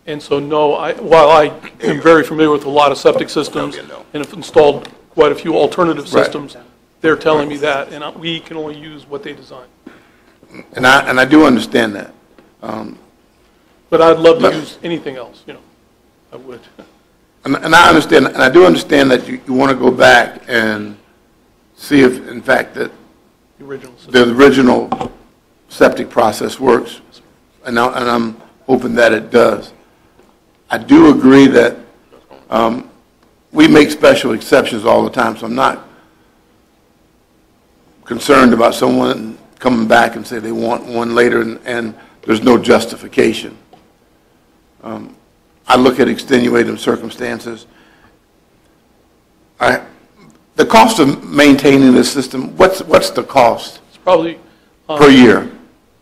And so, no, while I am very familiar with a lot of septic systems and have installed quite a few alternative systems, they're telling me that, and we can only use what they design. And I do understand that. But I'd love to use anything else, I would. And I understand, and I do understand that you want to go back and see if, in fact, that the original septic process works, and I'm hoping that it does. I do agree that we make special exceptions all the time, so I'm not concerned about someone coming back and say they want one later and there's no justification. I look at extenuating circumstances. The cost of maintaining this system, what's the cost? It's probably per year?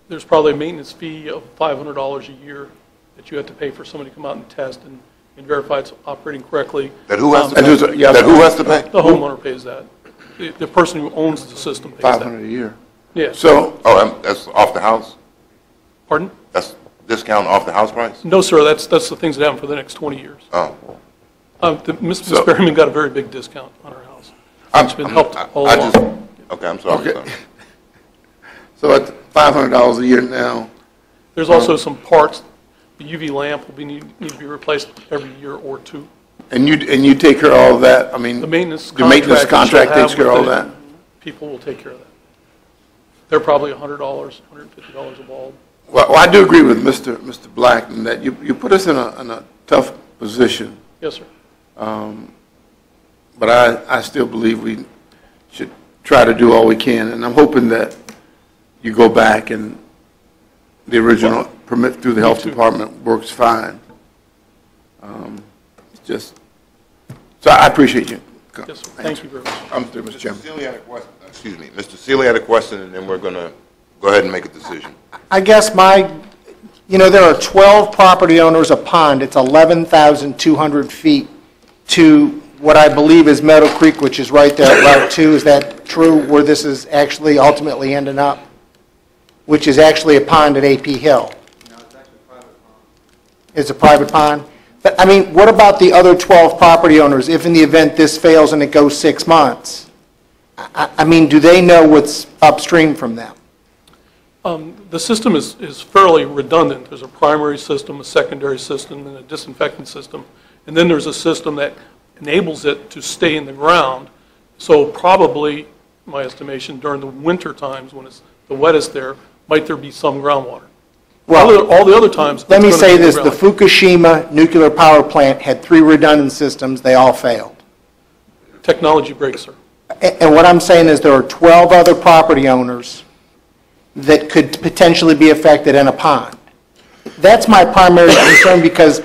There's probably a maintenance fee of $500 a year that you have to pay for somebody to come out and test and verify it's operating correctly. That who has to pay? That who has to pay? The homeowner pays that. The person who owns the system pays that. $500 a year. Yeah. So, that's off the house? Pardon? That's discount off the house price? No, sir. That's the things that happen for the next 20 years. Oh. Ms. Berryman got a very big discount on her house. It's been helped all along. Okay, I'm sorry. okay. So at $500 a year now. There's also some parts. The UV lamp will need to be replaced every year or two. And you take care of all of that? I mean, the maintenance contract takes care of all that? People will take care of that. They're probably $100, $150 a bulb. Well, I do agree with Mr. Black in that you put us in a tough position. Yes, sir. But I still believe we should try to do all we can, and I'm hoping that you go back and the original permit through the health department works fine. So I appreciate you. Yes, sir. Thank you very much. I'm through, Mr. Chairman. Mr. Seeley had a question. Excuse me. Mr. Seeley had a question, and then we're going to go ahead and make a decision. I guess there are 12 property owners a pond. It's 11,200 feet to what I believe is Meadow Creek, which is right there at Route 2. Is that true, where this is actually ultimately ending up? Which is actually a pond at AP Hill. No, it's actually a private pond. It's a private pond? But, I mean, what about the other 12 property owners, if in the event this fails and it goes 6 months? I mean, do they know what's upstream from them? The system is fairly redundant. There's a primary system, a secondary system, and a disinfectant system. And then there's a system that enables it to stay in the ground. So probably, my estimation, during the winter times when it's the wettest there be some groundwater. Well, all the other times. Let me say this, the Fukushima nuclear power plant had 3 redundant systems. They all failed. Technology breaks, sir. And what I'm saying is there are 12 other property owners that could potentially be affected in a pond. That's my primary concern, because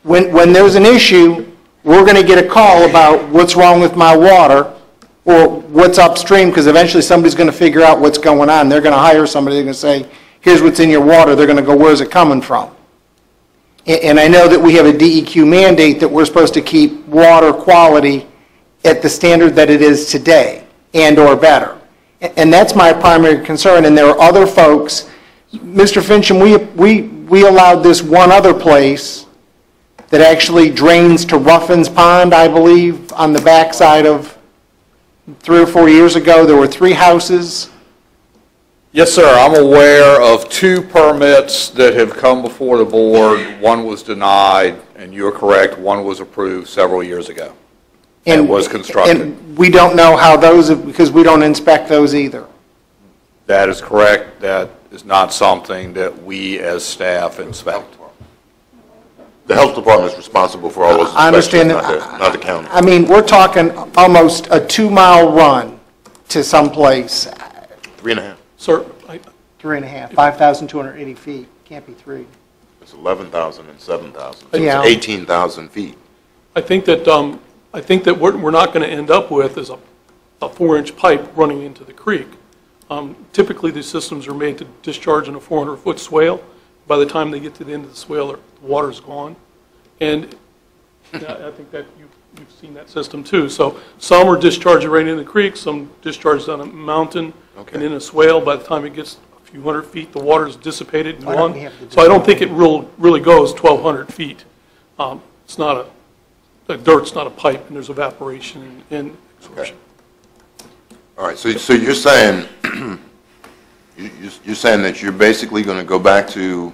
when there's an issue, we're going to get a call about what's wrong with my water or what's upstream, because eventually somebody's going to figure out what's going on. They're going to hire somebody. They're going to say, here's what's in your water. They're going to go, where's it coming from? And I know that we have a DEQ mandate that we're supposed to keep water quality at the standard that it is today and or better. And that's my primary concern. And there are other folks. Mr. Fincham, we allowed this one other place that actually drains to Ruffin's Pond, I believe, on the backside of 3 or 4 years ago. There were 3 houses. Yes, sir. I'm aware of 2 permits that have come before the board. One was denied, and you're correct, one was approved several years ago. And was constructed. And we don't know how those, because we don't inspect those either. That is correct. That is not something that we as staff inspect. The health department is responsible for all those inspections, I understand not the county. I mean, we're talking almost a 2-mile run to someplace. 3.5. Sir, 3.5, 5,280 feet. Can't be 3. It's 11,000 and 7,000. So Yeah. it's 18,000 feet. I think that what we're not going to end up with is a 4-inch pipe running into the creek. Typically, these systems are made to discharge in a 400-foot swale. By the time they get to the end of the swale, the water's gone. And I think that you've seen that system too. So some are discharging right into the creek, some discharged on a mountain and in a swale. By the time it gets a few hundred feet, the water is dissipated and Why don't gone. we have the So I don't think it really goes 1,200 feet. It's not the dirt's not a pipe, and there's evaporation and absorption. All right, so you're saying, you're saying that you're basically going to go back to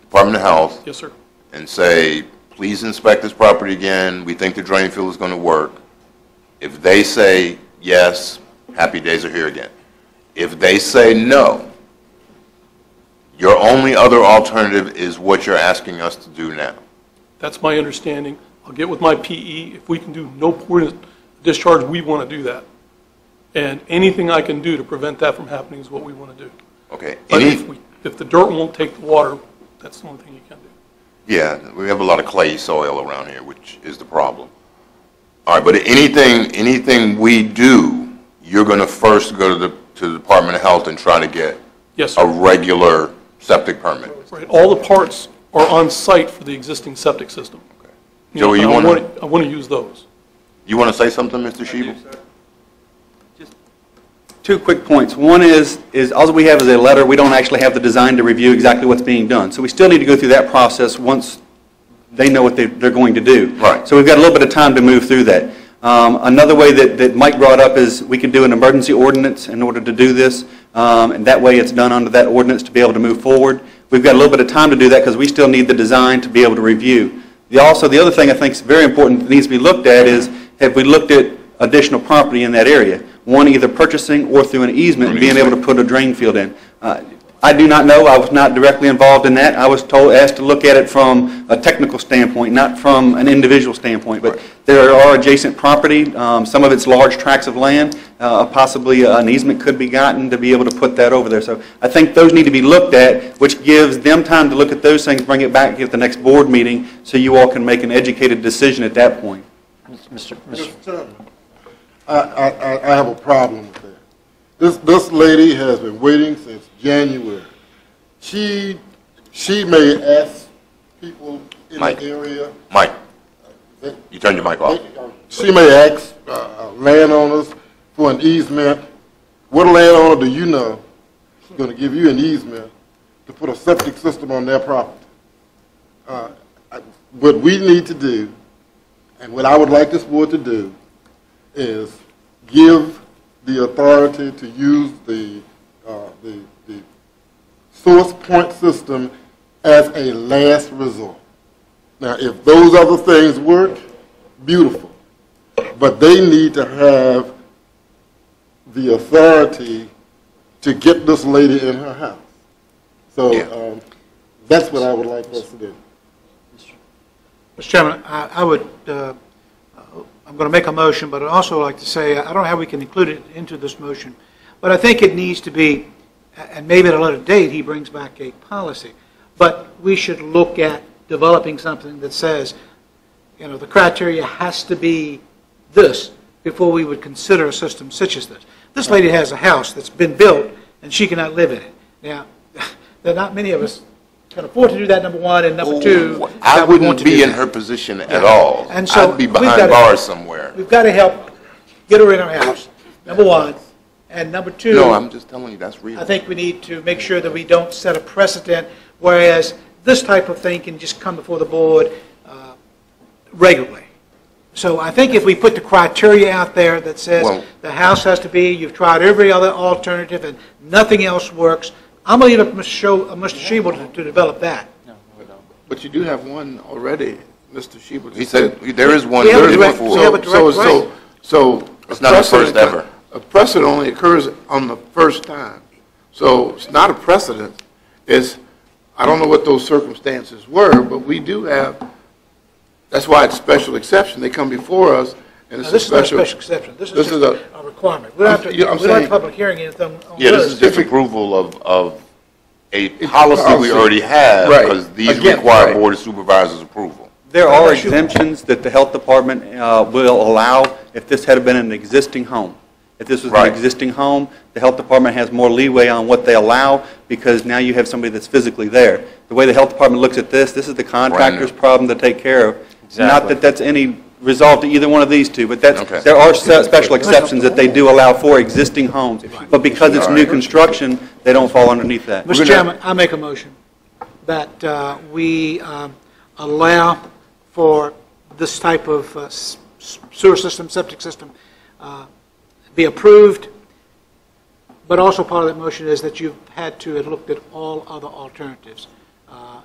Department of Health Yes, sir. and say, please inspect this property again, we think the drain field is going to work. If they say yes, happy days are here again. If they say no, your only other alternative is what you're asking us to do now. That's my understanding. I'll get with my PE. If we can do no port discharge, we want to do that. And anything I can do to prevent that from happening is what we want to do. Okay. But if the dirt won't take the water, that's the only thing you can do. Yeah, we have a lot of clay soil around here, which is the problem. All right, but anything we do, you're going to first go to the Department of Health and try to get Yes, a sir. regular septic permit. Right. All the parts are on site for the existing septic system. Joey, and you I want I want to use those. You want to say something, Mr. Shebel? Just 2 quick points. One is all we have is a letter. We don't actually have the design to review exactly what's being done. So we still need to go through that process once they know what they're going to do. Right. So we've got a little bit of time to move through that. Another way that Mike brought up is we can do an emergency ordinance in order to do this, and that way it's done under that ordinance to be able to move forward. We've got a little bit of time to do that because we still need the design to be able to review. The other thing I think is very important that needs to be looked at is, have we looked at additional property in that area? One, either purchasing or through an easement and being able to put a drain field in. I do not know. I was not directly involved in that. I was asked to look at it from a technical standpoint, not from an individual standpoint. But there are adjacent property. Some of it's large tracts of land. Possibly an easement could be gotten to be able to put that over there. So I think those need to be looked at, which gives them time to look at those things, bring it back at the next board meeting, so you all can make an educated decision at that point. Mr. Chairman, I have a problem with that. This lady has been waiting since January. She may ask people in Mike. the area. Mike, you turn your mic off. She may ask landowners for an easement. What landowner do you know is going to give you an easement to put a septic system on their property? What we need to do, and what I would like this board to do, is give the authority to use the source point system as a last resort. Now, if those other things work, beautiful. But they need to have the authority to get this lady in her house. So that's what I would like us to do. Mr. Chairman, I would, I'm going to make a motion, but I'd also like to say, I don't know how we can include it into this motion, but I think it needs to be, and maybe at a later date, he brings back a policy, but we should look at developing something that says, you know, the criteria has to be this before we would consider a system such as this. This lady has a house that's been built, and she cannot live in it. Now, there are not many of us can afford to do that, number one, and number two, I that we want wouldn't to be do in that. her position at all. And so I'd be we've behind gotta- bars somewhere. We've got to help get her in her house, number one. And number two, No, I'm just telling you, that's real. I think we need to make sure that we don't set a precedent, whereas this type of thing can just come before the board regularly. So I think if we put the criteria out there that says Well- the house has to be, you've tried every other alternative and nothing else works, I'm going to leave it to Mr. Shebel to develop that. But you do have one already, Mr. Shebel. He said, there is one, We have there a is direct- before. we have a direct right. So. It's not the first ever. A precedent only occurs on the first time. So it's not a precedent. It's, I don't know what those circumstances were, but we do have, that's why it's special exception. They come before us, and it's Now, a this is not a special. special exception. This This is is just a- a requirement. We don't have to, I'm- you know, I'm we don't have saying- public hearing anything on Yeah, this is this. just approval of a policy we policy. already have, Right. because these Again, require right. Board of Supervisors approval. There are exemptions that the health department will allow if this had been an existing home. If this was an Right. existing home, the health department has more leeway on what they allow because now you have somebody that's physically there. The way the health department looks at this is the contractor's problem to take care of. Not that that's any resolve to either one of these two, but Okay. there are special exceptions that they do allow for existing homes. But because it's new construction, they don't fall underneath that. Mr. Chairman, I make a motion that we allow for this type of sewer system, septic system, be approved, but also part of that motion is that you've had to have looked at all other alternatives.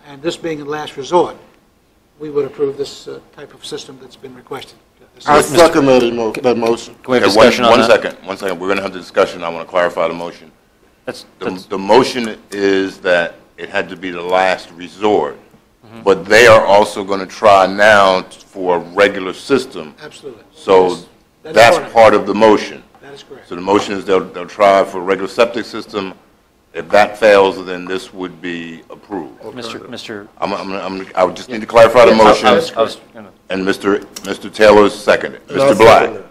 And this being a last resort, we would approve this type of system that's been requested. I second that motion. Can we have Okay, discussion on that? One second. We're going to have the discussion. I want to clarify the motion. That's, The motion is that it had to be the last resort, but they are also going to try now for a regular system. Absolutely. So Yes, that is that's part of the motion. That is correct. So the motion is they'll try for a regular septic system. If that fails, then this would be approved. Mr. I would just need to clarify the motion, I was gonna- and Mr. Taylor's seconded. And I'll Mr. Black, second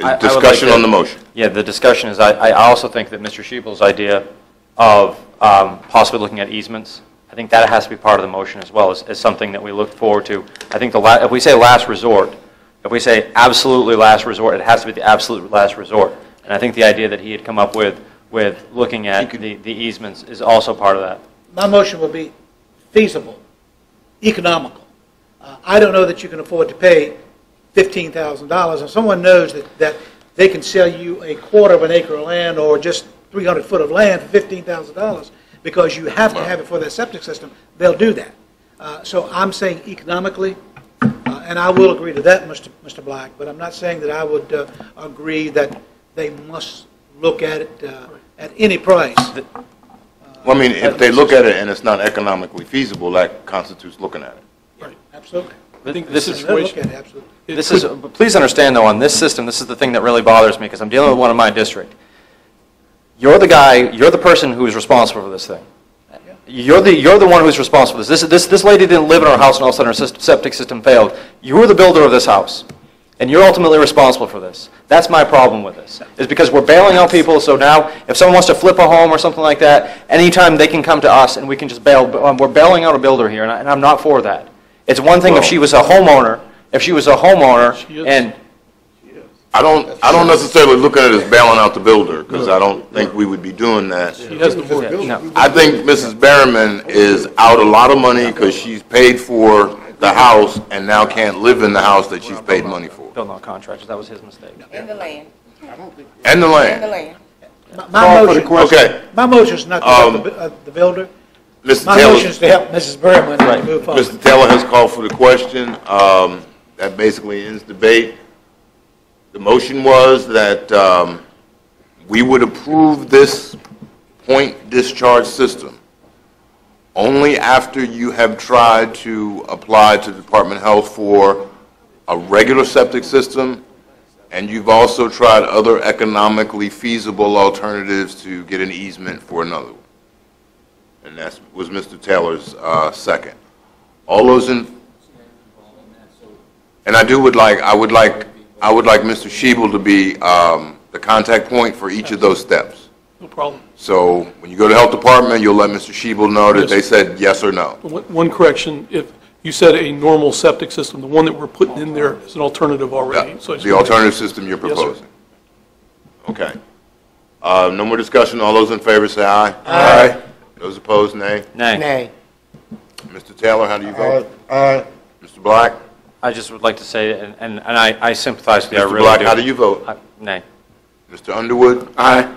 I would discussion like to- on the motion. Yeah, the discussion is, I also think that Mr. Schiebel's idea of possibly looking at easements, I think that has to be part of the motion as well, as something that we look forward to. I think if we say last resort, if we say absolutely last resort, it has to be the absolute last resort. And I think the idea that he had come up with looking at the easements is also part of that. My motion will be feasible, economical. I don't know that you can afford to pay $15,000. If someone knows that they can sell you a quarter of an acre of land or just 300 foot of land for $15,000 because you have to have it for their septic system, they'll do that. So I'm saying economically, and I will agree to that, Mr. Black, but I'm not saying that I would agree that they must look at it at any price. Well, I mean, if they look at it and it's not economically feasible, that constitutes looking at it. Right, absolutely. I think This the is- They'll look situation, at it, absolutely. This is, please understand though, on this system, this is the thing that really bothers me, because I'm dealing with one in my district. You're the guy, you're the person who is responsible for this thing. You're the one who's responsible for this. This lady didn't live in her house and all of a sudden her septic system failed. You were the builder of this house, and you're ultimately responsible for this. That's my problem with this, is because we're bailing out people, so now if someone wants to flip a home or something like that, anytime they can come to us and we can just bail. We're bailing out a builder here, and I'm not for that. It's one thing if she was a homeowner, She is. and I don't necessarily look at it as bailing out the builder, because I don't think we would be doing that. She has the board. no. I think Mrs. Berryman is out a lot of money because she's paid for the house and now can't live in the house that she's paid money for. Building out contractors, that was his mistake. In the land, And the in the land. land. Okay, My motion is not to help the builder. Mr. My motion is to help Mrs. Berryman to move forward. Mr. Taylor has called for the question. That basically ends debate. The motion was that we would approve this point discharge system only after you have tried to apply to Department of Health for a regular septic system, and you've also tried other economically feasible alternatives to get an easement for another one. And that was Mr. Taylor's second. All those in, and I would like Mr. Schiebel to be the contact point for each of those steps. No problem. So when you go to Health Department, you'll let Mr. Schiebel know that they said yes or no. One correction, if you said a normal septic system, the one that we're putting in there is an alternative already. So I just The alternative system you're Yes, sir. proposing. Okay. No more discussion. All those in favor say aye. Aye. Those opposed, nay. Nay. Nay. Mr. Taylor, how do you vote? Aye. Mr. Black? I just would like to say, and I sympathize with you, I Mr. really Black, do. how do you vote? Nay. Mr. Underwood? Aye.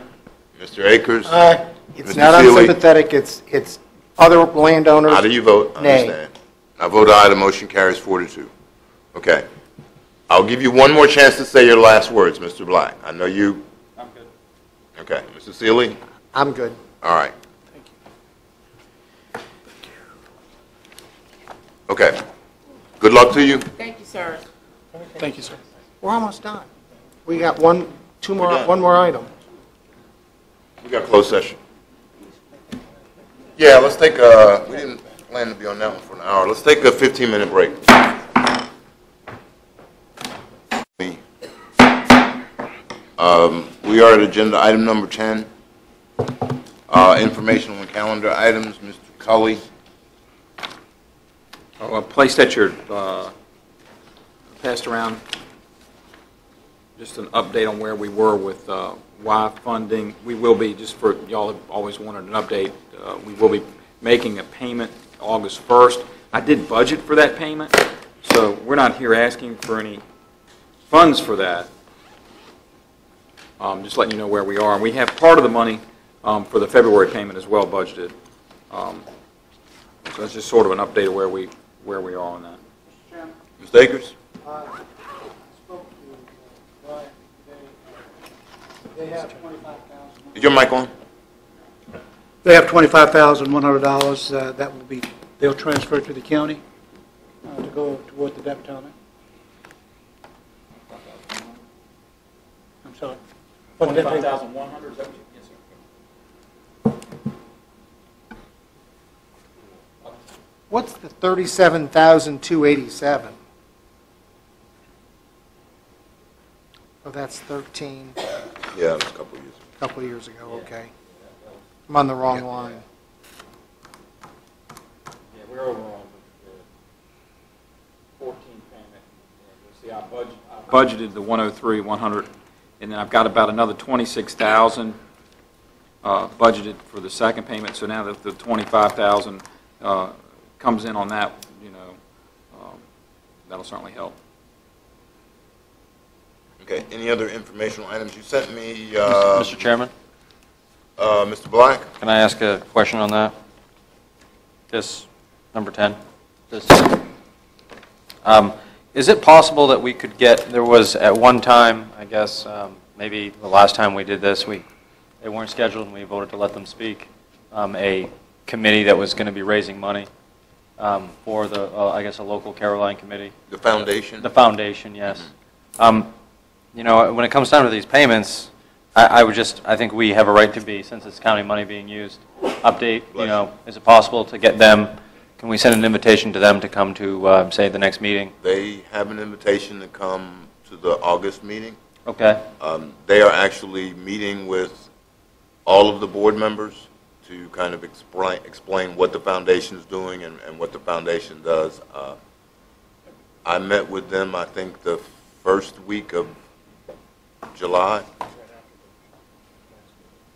Mr. Akers? Aye. It's Mr. not Seeley? unsympathetic, it's other landowners. How do you vote? I Nay. understand. I vote aye, the motion carries 4-2. Okay. I'll give you one more chance to say your last words, Mr. Black. I know you... I'm good. Okay. Mr. Seeley? I'm good. All right. Okay. Good luck to you. Thank you, sir. Thank you, sir. We're almost done. We got one done. more item. We got closed session. Yeah, let's take we didn't plan to be on that one for an hour. Let's take a 15-minute break. We are at agenda item number 10. Informational and calendar items. Mr. Cully. Placed at your passed around just an update on where we were with Y funding. We will be, just for, y'all have always wanted an update, we will be making a payment August 1st. I did budget for that payment, so we're not here asking for any funds for that. Just letting you know where we are. And we have part of the money for the February payment as well budgeted. So that's just sort of an update of where we are on that. Mr. Akers? I spoke to Brian today. They have $25,000. Is your mic on? They have $25,100 that will be, they'll transfer to the county to go toward the debt penalty. I'm sorry. 25,100, is that what you, yes, sir. What's the 37,287? Oh, that's 13, Yeah, it was a couple of years. a couple of years ago, okay. I'm on the wrong line. Yeah, we're over on the 14 payment. See, I budgeted the 103, 100, and then I've got about another 26,000 budgeted for the second payment. So now that the 25,000 comes in on that, that'll certainly help. Okay, any other informational items? You sent me, Mr. Chairman, Mr. Black? can I ask a question on that? This, number 10. This. Is it possible that we could get, there was at one time, I guess, maybe the last time we did this, they weren't scheduled and we voted to let them speak, a committee that was going to be raising money for the, I guess, a local Caroline committee? The foundation? The foundation, yes. When it comes down to these payments, I think we have a right to be, since it's county money being used, update, is it possible to get them, can we send an invitation to them to come to, say, the next meeting? They have an invitation to come to the August meeting. Okay. They are actually meeting with all of the board members to kind of explain what the foundation is doing and what the foundation does. I met with them, I think, the first week of July.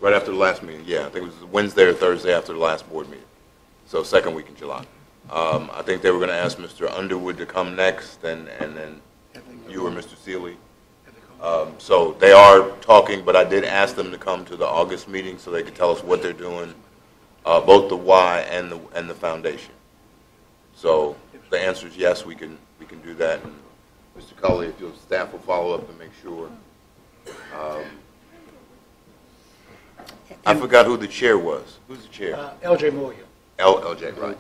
Right after the last meeting, yeah. I think it was Wednesday or Thursday after the last board meeting. So second week in July. I think they were going to ask Mr. Underwood to come next, and then you or Mr. Seeley. So they are talking, but I did ask them to come to the August meeting so they could tell us what they're doing, both the Y and the foundation. So the answer is yes, we can do that. And Mr. Culley, if your staff will follow up to make sure. I forgot who the chair was. Who's the chair? L.J. Moyer. LJ, right.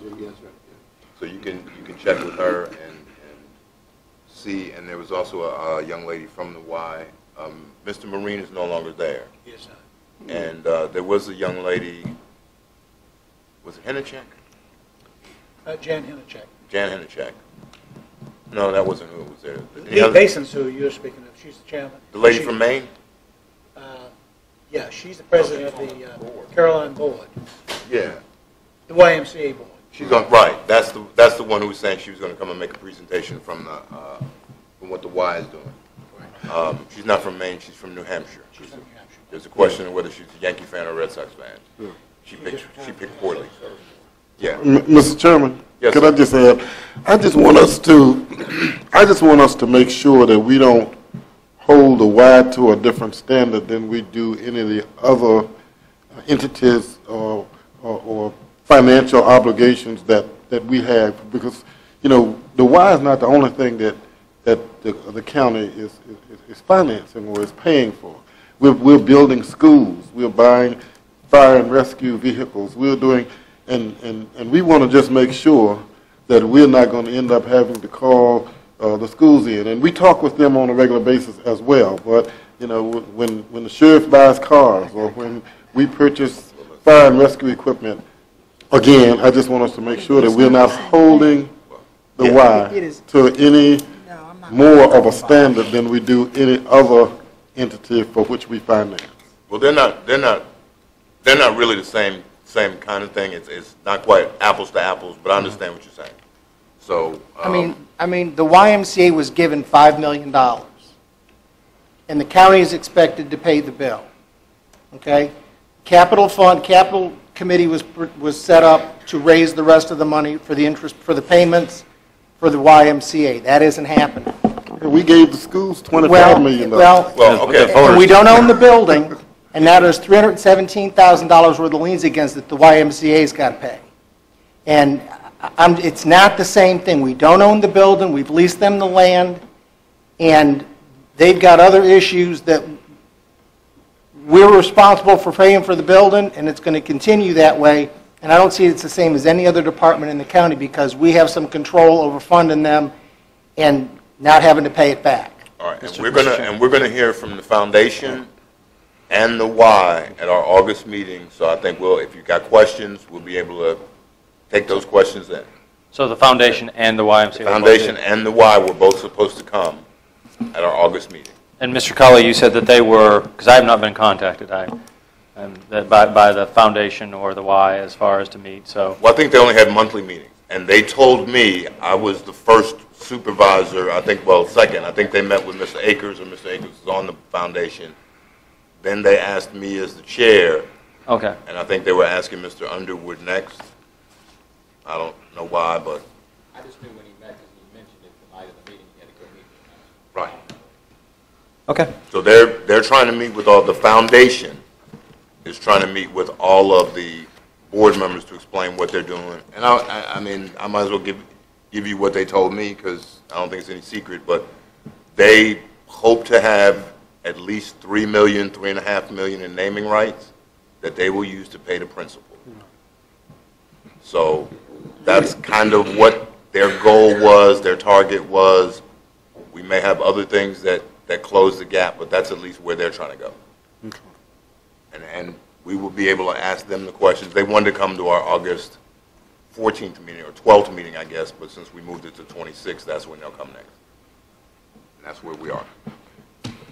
So you can check with her and see, and there was also a young lady from the Y. Mr. Marine is no longer there. Yes, sir. And there was a young lady, was it Henachek? Jan Hinachek. Jan Henachek. No, that wasn't who was there. Lee Basins, who you're speaking of, she's the chairman. The lady from Maine? Yeah, she's the president of the Caroline Board, Yeah. the YMCA Board. She's on, right. That's the one who was saying she was going to come and make a presentation from what the Y is doing. She's not from Maine. She's from New Hampshire. She's from New Hampshire. There's a question of whether she's a Yankee fan or a Red Sox fan. She picked poorly. So. Yeah. Mr. Chairman, Yes, could sir. I just add, I just want us to make sure that we don't hold the Y to a different standard than we do any of the other entities or financial obligations that we have, because, the Y is not the only thing that the county is financing or is paying for. We're building schools, we're buying fire and rescue vehicles, we're doing, and we want to just make sure that we're not going to end up having to call the schools in. And we talk with them on a regular basis as well, but, when the sheriff buys cars or when we purchase fire and rescue equipment, again, I just want us to make sure that we're not holding the Y to any more of a standard than we do any other entity for which we finance. Well, they're not really the same kind of thing. It's not quite apples to apples, but I understand what you're saying. So I mean, the YMCA was given $5 million, and the county is expected to pay the bill, okay? Capital committee was set up to raise the rest of the money for the interest, for the payments for the YMCA. That isn't happening. We gave the schools $25 million. Well, okay. and we don't own the building, and now there's $317,000 worth of liens against it the YMCA's got to pay. And it's not the same thing. We don't own the building, we've leased them the land, and they've got other issues that we're responsible for paying for the building, and it's going to continue that way. And I don't see it's the same as any other department in the county because we have some control over funding them and not having to pay it back. All right, and we're gonna hear from the foundation and the Y at our August meeting. So I think if you've got questions, we'll be able to take those questions then. So the foundation and the YMCA? The foundation and the Y were both supposed to come at our August meeting. And Mr. Cully, you said that they were, because I have not been contacted by the foundation or the Y as far as to meet, so. Well, I think they only had monthly meetings, and they told me I was the first supervisor, second. I think they met with Mr. Akers, or Mr. Akers was on the foundation. Then they asked me as the chair. Okay. And I think they were asking Mr. Underwood next. I don't know why, but. I just knew when he met, because he mentioned it the night of the meeting, he had to go meet with them. Right. Okay. So they're trying to meet with the foundation is trying to meet with all of the board members to explain what they're doing. And I mean, I might as well give you what they told me because I don't think it's any secret, but they hope to have at least $3 million, $3.5 million in naming rights that they will use to pay the principal. So that's kind of what their goal was, their target was. We may have other things that close the gap, but that's at least where they're trying to go. Okay. And we will be able to ask them the questions. They wanted to come to our August 14th meeting, or 12th meeting, I guess, but since we moved it to 26th, that's when they'll come next. And that's where we are.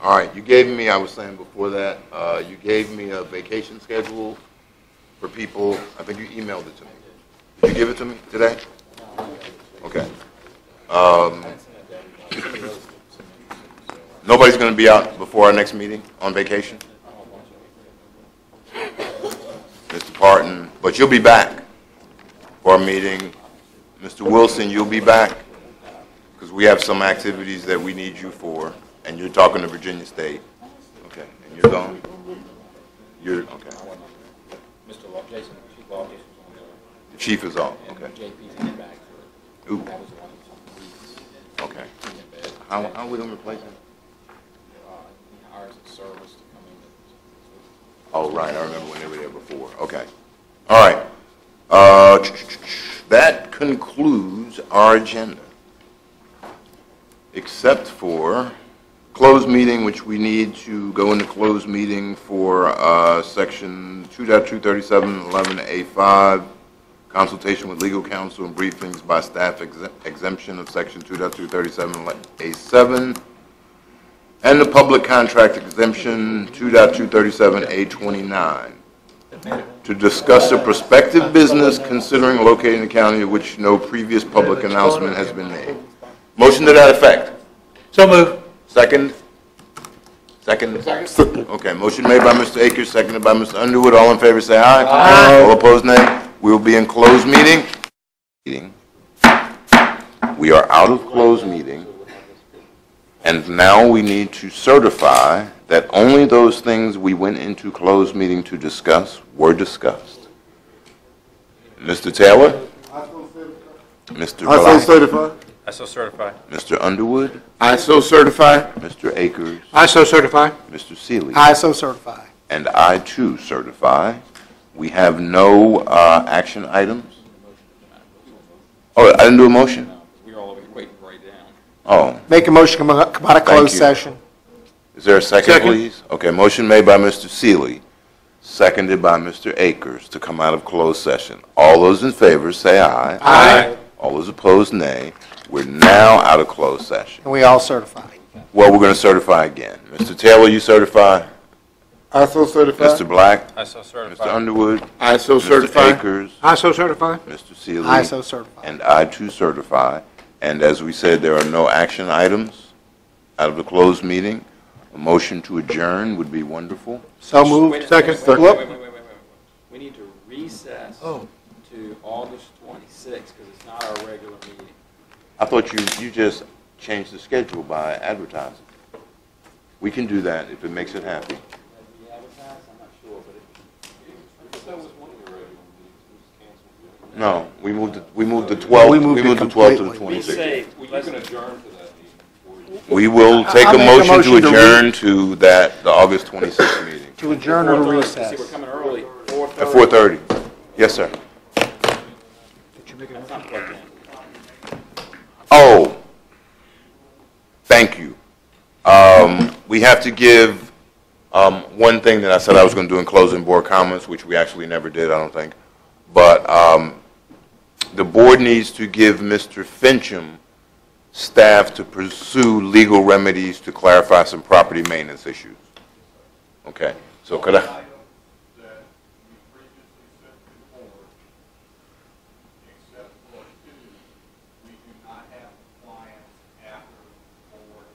All right, you gave me, I was saying before that, you gave me a vacation schedule for people. I think you emailed it to me. Did you give it to me today? Okay. Nobody's going to be out before our next meeting on vacation? Mr. Parton, but you'll be back for our meeting. Mr. Wilson, you'll be back because we have some activities that we need you for, and you're talking to Virginia State. Okay, and you're gone? You're, okay. Mr. Law, Jason, Chief Law, Jason's on there. The chief is on, okay. And JP's in the back for, Ooh. that was the one who was on the lease. Okay. How are we going to replace him? He hires a service to come in. Oh, right, I remember when they were there before. Okay. All right. That concludes our agenda, except for closed meeting, which we need to go into closed meeting for Section 2.237.11A5, consultation with legal counsel and briefings by staff exemption of Section 2.237A7, and the public contract exemption 2.237A29, to discuss a prospective business considering locating in the county of which no previous public announcement has been made. Motion to that effect. So move. Second? Second? Okay, motion made by Mr. Akers, seconded by Mr. Underwood. All in favor say aye. Aye. All opposed, nay. We will be in closed meeting. We are out of closed meeting, and now we need to certify that only those things we went into closed meeting to discuss were discussed. Mr. Taylor? Mr. I so Black? certify. I so certify. Mr. Underwood? I so certify. Mr. Akers? I so certify. Mr. Seeley? I so certify. And I, too, certify. We have no action items. Oh, I didn't do a motion? We were all waiting right down. Oh, Make a motion, come out of closed you. session. is there a second, Second. please? Okay, motion made by Mr. Seeley, seconded by Mr. Akers to come out of closed session. All those in favor say aye. Aye. All those opposed, nay. We're now out of closed session. And we all certify. Well, we're going to certify again. Mr. Taylor, you certify? I so certify. Mr. Black? I so Mr. certify. Underwood? I so Mr. certify. Akers? I so certify. Mr. Seeley? I so certify. And I, too, certify. And as we said, there are no action items out of the closed meeting. A motion to adjourn would be wonderful. So moved. Second. Wait. We need to recess to August 26th, because it's not our regular meeting. I thought you just changed the schedule by advertising. We can do that if it makes it happy. Has it been advertised? I'm not sure, but it... That was one of your regular meetings. It was canceled. No, we moved the 12th, We moved it the 12th to the completely. 26th. Well, you can adjourn to that meeting. We will take I'll a make a motion to motion to adjourn to the August 26th meeting. To adjourn or 4:30. recess? See, we're coming early. At 4:30. Yes, sir. Did you make a That's not plugged in. Oh, thank you. We have to give one thing that I said I was going to do in closing board comments, which we actually never did, I don't think. But the board needs to give Mr. Fincham staff to pursue legal remedies to clarify some property maintenance issues. Okay, so could I?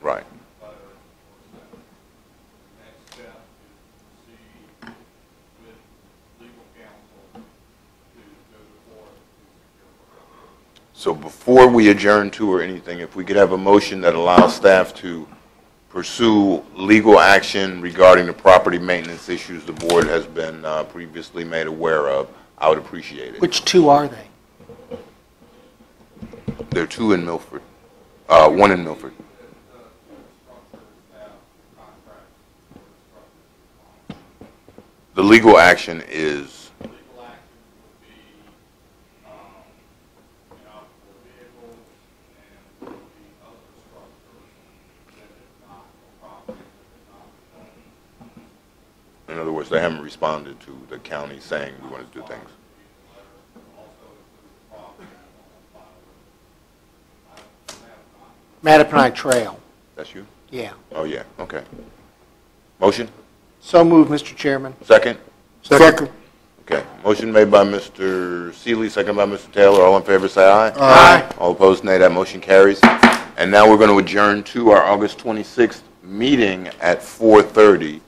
Right. So before we adjourn to or anything, if we could have a motion that allows staff to pursue legal action regarding the property maintenance issues the board has been previously made aware of, I would appreciate it. Which two are they? There are two in Milford, one in Milford. The legal action is, in other words, they haven't responded to the county saying we want to do things. Mattaponi Trail. That's you? Yeah. Oh, yeah, okay. Motion? So moved, Mr. Chairman. Second? Second. Okay, motion made by Mr. Seeley, second by Mr. Taylor. All in favor, say aye. Aye. All opposed, nay. That motion carries. And now we're going to adjourn to our August 26th meeting at 4:30,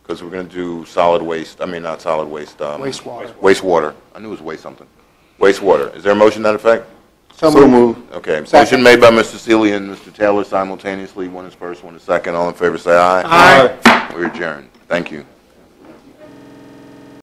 because we're going to do solid waste, not solid waste. Wastewater. Wastewater. I knew it was waste something. Wastewater. Is there a motion to that effect? So moved. Okay, Second. motion made by Mr. Seeley and Mr. Taylor simultaneously. One is first, one is second. All in favor, say aye. Aye. We're adjourned. Thank you.